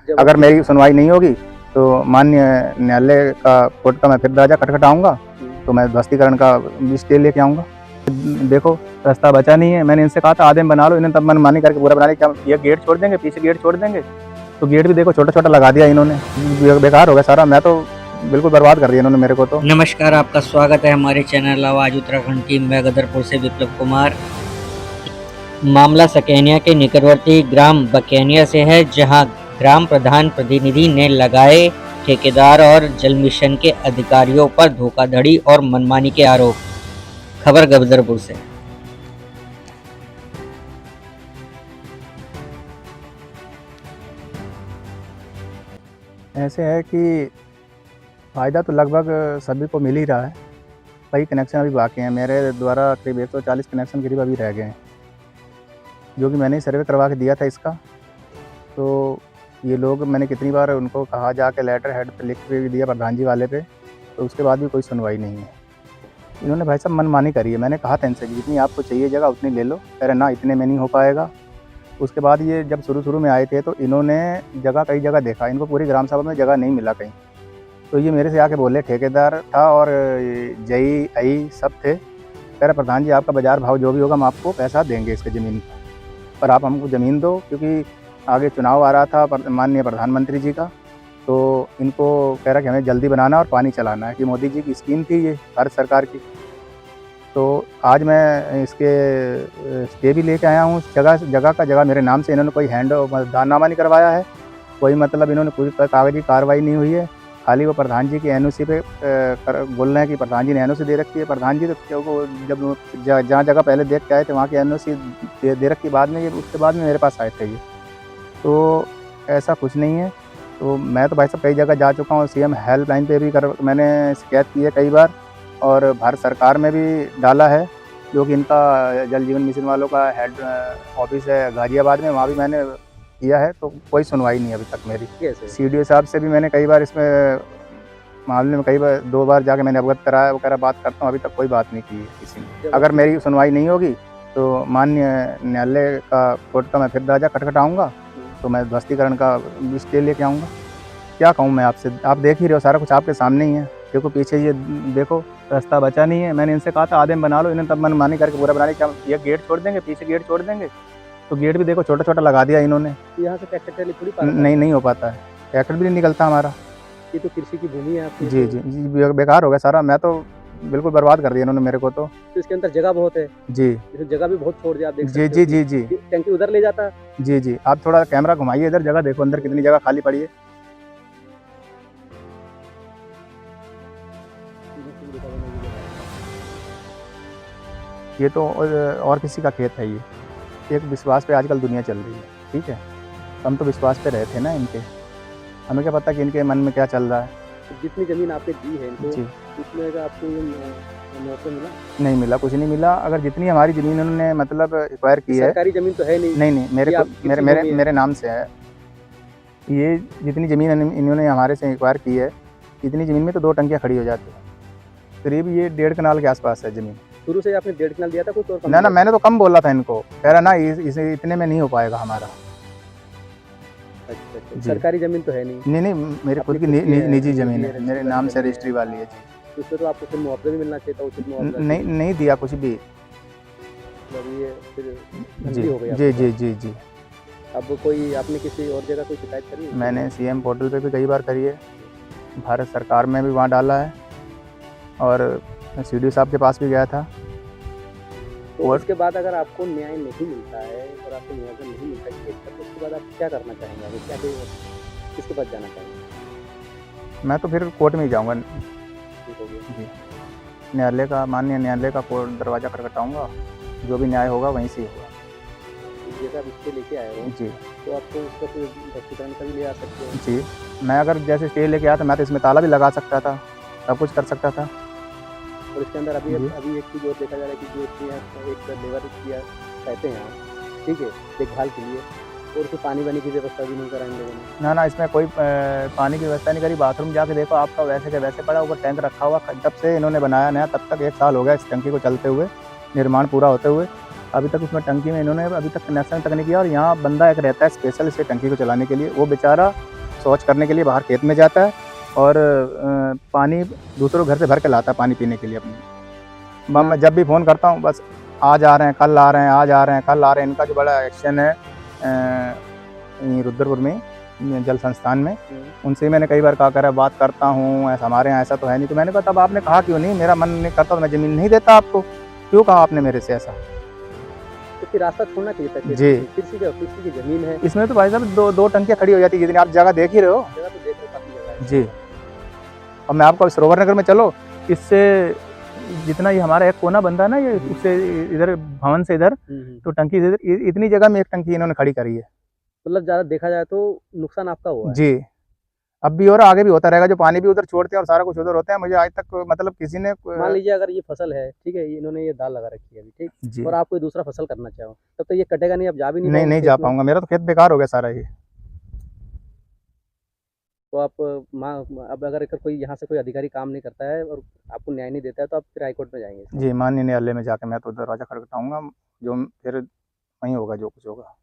अगर मेरी सुनवाई नहीं होगी तो माननीय न्यायालय का कोर्ट का मैं फिर दरवाजा खटखटाऊंगा, तो मैं ध्वस्तीकरण का भी स्टे लेके आऊँगा। देखो रास्ता बचा नहीं है, मैंने इनसे कहा था आधे में बना लो, इन्होंने तब मनमानी करके पूरा बना लिया। क्या ये गेट छोड़ देंगे, पीछे गेट छोड़ देंगे, तो गेट भी देखो छोटा-छोटा लगा दिया इन्होंने, बेकार हो गया सारा। मैं तो बिल्कुल बर्बाद कर दिया इन्होंने मेरे को तो। नमस्कार, आपका स्वागत है हमारे चैनल आवाज उत्तराखंड की। मैं गदरपुर से विप्लव कुमार। मामला सकैनिया के निकटवर्ती ग्राम बकैनिया से है, जहां ग्राम प्रधान प्रतिनिधि ने लगाए ठेकेदार और जल मिशन के अधिकारियों पर धोखाधड़ी और मनमानी के आरोप। खबर गदरपुर से। ऐसे है कि फ़ायदा तो लगभग सभी को मिल ही रहा है, कई कनेक्शन अभी बाकी हैं। मेरे द्वारा करीब 140 कनेक्शन करीब अभी रह गए हैं, जो कि मैंने ही सर्वे करवा के दिया था इसका। तो ये लोग, मैंने कितनी बार उनको कहा जाके लेटर हेड पे लिख के भी दिया, प्रधान जी वाले पे, तो उसके बाद भी कोई सुनवाई नहीं है। इन्होंने भाई साहब मनमानी करी है। मैंने कहा था इनसे कि जितनी आपको चाहिए जगह उतनी ले लो, कह रहे ना इतने में नहीं हो पाएगा। उसके बाद ये जब शुरू में आए थे तो इन्होंने जगह कई जगह देखा, इनको पूरी ग्राम सभा में जगह नहीं मिला कहीं। तो ये मेरे से आके बोले, ठेकेदार था और जई आई सब थे, कह रहे प्रधान जी आपका बाज़ार भाव जो भी होगा हम आपको पैसा देंगे इसके ज़मीन का, पर आप हमको ज़मीन दो, क्योंकि आगे चुनाव आ रहा था माननीय प्रधानमंत्री जी का। तो इनको कह रहा कि हमें जल्दी बनाना और पानी चलाना है, कि मोदी जी की स्कीम थी ये भारत सरकार की। तो आज मैं इसके स्टे भी लेके आया हूँ। जगह मेरे नाम से इन्होंने कोई दानामा नहीं करवाया है, कोई मतलब इन्होंने पूरी कागजी कार्रवाई नहीं हुई है। खाली वो प्रधान जी की एनओसी पे बोल रहे हैं कि प्रधान जी ने एनओसी दे रखी है। प्रधान जी तो जब जहाँ जगह पहले देख के आए थे वहाँ की एनओसी दे रखी, बाद में ये उसके बाद में मेरे पास आए थे ये। तो ऐसा कुछ नहीं है। तो मैं तो भाई साहब कई जगह जा चुका हूँ, सीएम हेल्पलाइन पे भी मैंने शिकायत की है कई बार, और भारत सरकार में भी डाला है, जो कि इनका जल जीवन मिशन वालों का हेड ऑफिस है गाज़ियाबाद में, वहाँ भी मैंने किया है। तो कोई सुनवाई नहीं अभी तक मेरी। सीडीओ साहब से भी मैंने कई बार इसमें मामले में कई बार 2 बार जाके मैंने अवगत कराया, वो कह रहा बात करता हूँ, अभी तक कोई बात नहीं की है किसी ने। अगर मेरी सुनवाई नहीं होगी तो माननीय न्यायालय का कोर्ट का मैं फिर दरवाजा खटखटाऊँगा, तो मैं ध्वस्तीकरण का भी स्टे लेके आऊँगा। क्या कहूँ मैं आपसे, आप देख ही रहे हो, सारा कुछ आपके सामने ही है। देखो पीछे ये देखो रास्ता बचा नहीं है, मैंने इनसे कहा था आधे में बना लो, इन्होंने तब मनमानी करके पूरा बना लिया। क्या ये गेट छोड़ देंगे, पीछे गेट छोड़ देंगे, तो गेट भी देखो छोटा-छोटा लगा दिया इन्होंने। यहाँ से ट्रैक्टर ट्रॉली थोड़ी पार नहीं हो पाता है, ट्रैक्टर भी नहीं निकलता हमारा। ये तो कृषि की भूमि है आपकी। जी, बेकार हो गया सारा। मैं तो बिल्कुल बर्बाद कर दिया इन्होंने मेरे को तो। तो इसके अंदर जगह बहुत है। जी, इसमें जगह भी बहुत छोड़ दिया, आप देख सकते हो। जी। टंकी उधर ले जाता। जी, आप थोड़ा कैमरा घुमाइए इधर, जगह देखो अंदर कितनी जगह खाली पड़ी है। ये तो और किसी का खेत है ये। एक विश्वास पे आजकल दुनिया चल रही है, ठीक है। हम तो विश्वास पे रहे थे ना इनके, हमें क्या पता कि इनके मन में क्या चल रहा है। तो जितनी जमीन आपने दी है इनको, जी, उसमें का आपको मुआवजा मिला? नहीं मिला, कुछ नहीं मिला। अगर जितनी हमारी ज़मीन उन्होंने मतलब एक्वायर की है, सरकारी जमीन तो है नहीं। नहीं मेरे नाम से है। ये जितनी ज़मीन इन्होंने हमारे से एक्वायर की है, इतनी ज़मीन में तो 2 टंकियाँ खड़ी हो जाती हैं। करीब ये 1.5 कनाल के आसपास है ज़मीन। शुरू से आपने 1.5 कनाल दिया था, कुछ और कम ना दिया? मैंने तो कम बोला था इनको, कह रहा ना इसे इतने में नहीं हो पाएगा हमारा। अच्छा। जी। सरकारी जमीन तो है नहीं। नहीं मेरे खुद की निजी ज़मीन है, मेरे नाम से रजिस्ट्री वाली है। जी, उससे तो आपको फिर मुआवजा भी मिलना चाहिए था, उचित मुआवजा। नहीं दिया कुछ भी। मतलब ये फिर जी गलती हो गई। जी। अब कोई आपने किसी और जगह कोई शिकायत करी है? मैंने सीएम पोर्टल पे भी कई बार करी है, भारत सरकार में भी वहाँ डाला है, और सीडीओ साहब के पास भी गया था। तो और उसके बाद अगर आपको न्याय नहीं मिलता है और आपको मुआवजा नहीं मिलता है खेत का, तो उसके बाद आप क्या करना चाहेंगे? आगे क्या किसके पास जाना चाहेंगे? मैं तो फिर कोर्ट में ही जाऊँगा। ठीक हो गया। जी, माननीय न्यायालय का कोर्ट दरवाज़ा खटखटाऊँगा, जो भी न्याय होगा वहीं से ही होगा। जैसे आप इसके लेके आए हो, जी, तो आपको उसका फिर ध्वस्तीकरण का भी ले आ सकते हो। जी। मैं अगर जैसे स्टे लेके आया था, मैं तो इसमें ताला भी लगा सकता था, सब कुछ कर सकता था। और इसके अंदर जी। अभी एक चीज़ और देखा जा रहा है कि जो इसके यहाँ एक लेबर किया कहते हैं, ठीक है, देखभाल के लिए, और उसको पानी वानी की व्यवस्था भी नहीं करा इन लोगों ने। ना इसमें कोई पानी की व्यवस्था नहीं करी। बाथरूम जाके देखो आपका वैसे के वैसे पड़ा, ऊपर टैंक रखा हुआ। जब से इन्होंने बनाया नया, तब तक 1 साल हो गया इस टंकी को चलते हुए, निर्माण पूरा होते हुए। अभी तक उसमें टंकी में इन्होंने अभी तक कनेक्शन तक नहीं किया, और यहाँ बंदा एक रहता है स्पेशल इसे टंकी को चलाने के लिए। वो बेचारा शौच करने के लिए बाहर खेत में जाता है और पानी दूसरों घर से भर के लाता है पानी पीने के लिए अपनी। मैं जब भी फ़ोन करता हूँ बस आज आ रहे हैं, कल आ रहे हैं, आज आ रहे हैं, कल आ रहे हैं। इनका जो बड़ा एक्शन है रुद्रपुर में जल संस्थान में, उनसे मैंने कई बार कहा कर बात करता हूँ, ऐसा हमारे यहाँ ऐसा तो है नहीं। तो मैंने कहा तब आपने कहा क्यों नहीं, मेरा मन नहीं करता तो मैं ज़मीन नहीं देता आपको, क्यों कहा आपने मेरे से ऐसा? तो फिर रास्ता छोड़ना चाहिए था। जी। किसी की ज़मीन है। इसमें तो भाई साहब दो टंकियाँ खड़ी हो जाती है, जितनी आप जगह देख ही रहे हो। जगह तो देख रहे हो, काफ़ी जगह है। जी। अब मैं आपको सरोवर नगर में चलो, इससे जितना ये हमारा एक कोना बनता है ना, ये उससे इधर भवन से इधर तो टंकी से इधर इतनी जगह में एक टंकी इन्होंने खड़ी करी है। मतलब ज़्यादा देखा जाए तो नुकसान आपका हुआ है। जी, अब भी और आगे भी होता रहेगा। जो पानी भी उधर छोड़ते हैं और सारा कुछ उधर होता है। मुझे आज तक मतलब किसी ने मान लीजिए अगर ये फसल है, ठीक है, इन्होंने ये दाल लगा रखी है अभी, ठीक, जी और आप कोई दूसरा फसल करना चाहो, तब तो ये कटेगा नहीं, आप जा भी नहीं नहीं पाओगे नहीं खेत जा में। पाऊंगा, मेरा तो खेत बेकार हो गया सारा ये। तो आप अब अगर कोई यहाँ से कोई अधिकारी काम नहीं करता है और आपको न्याय नहीं देता है, तो आप फिर हाईकोर्ट में जाएंगे। जी, माननीय न्यायालय में जाके मैं तो दरवाजा खटखटाऊंगा, जो फिर वहीं होगा जो कुछ होगा।